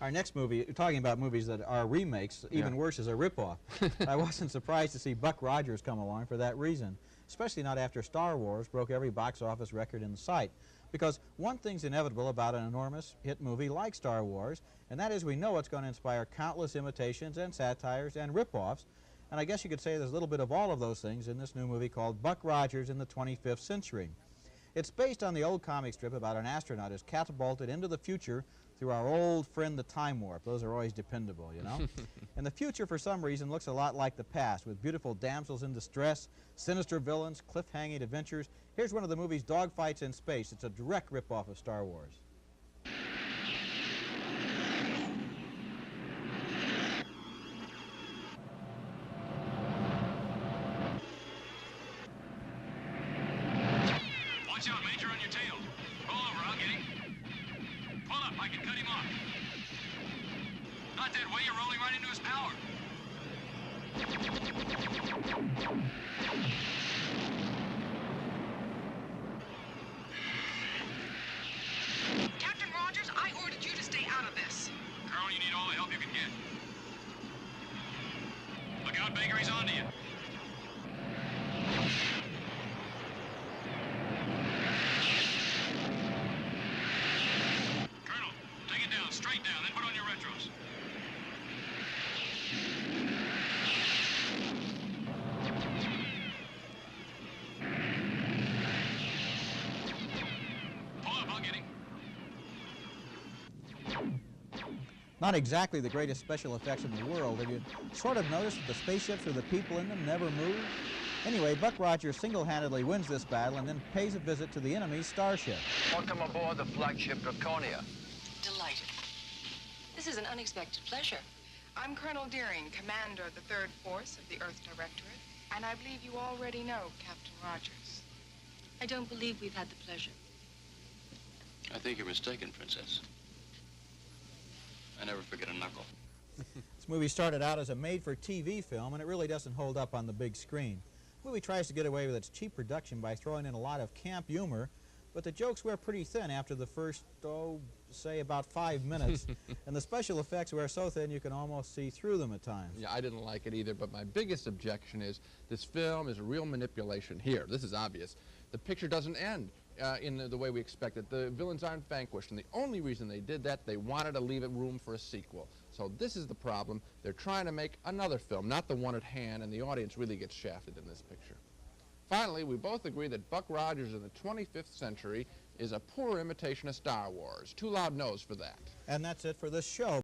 Our next movie, talking about movies that are remakes, even worse, is a ripoff. I wasn't surprised to see Buck Rogers come along for that reason, especially not after Star Wars broke every box office record in sight. Because one thing's inevitable about an enormous hit movie like Star Wars, and that is we know it's going to inspire countless imitations and satires and ripoffs, and I guess you could say there's a little bit of all of those things in this new movie called Buck Rogers in the 25th Century. It's based on the old comic strip about an astronaut who's catapulted into the future through our old friend the time warp. Those are always dependable, you know. And the future, for some reason, looks a lot like the past, with beautiful damsels in distress, sinister villains, cliff-hanging adventures. Here's one of the movie's dogfights in space. It's a direct rip-off of Star Wars. Watch out, Major, on your tail. Roll over, I'll get him. Pull up, I can cut him off. Not that way, you're rolling right into his power. Captain Rogers, I ordered you to stay out of this. Colonel, you need all the help you can get. Look out, Baker, he's onto you. Straight down, then put on your retros. Pull up, I'll get him. Not exactly the greatest special effects in the world. Have you sort of noticed that the spaceships or the people in them never move? Anyway, Buck Rogers single-handedly wins this battle and then pays a visit to the enemy's starship. Welcome aboard the flagship Draconia. Delighted. This is an unexpected pleasure. I'm Colonel Deering, commander of the 3rd Force of the Earth Directorate, and I believe you already know Captain Rogers. I don't believe we've had the pleasure. I think you're mistaken, Princess. I never forget a knuckle. This movie started out as a made-for-TV film, and it really doesn't hold up on the big screen. The movie tries to get away with its cheap production by throwing in a lot of camp humor, but the jokes wear pretty thin after the first, say about 5 minutes, and the special effects wear so thin you can almost see through them at times. Yeah, I didn't like it either, but my biggest objection is this film is a real manipulation here. This is obvious. The picture doesn't end in the way we expected. The villains aren't vanquished, and the only reason they did that, they wanted to leave it room for a sequel. So this is the problem. They're trying to make another film, not the one at hand, and the audience really gets shafted in this picture. Finally, we both agree that Buck Rogers in the 25th century is a poor imitation of Star Wars. Two loud no's for that. And that's it for this show.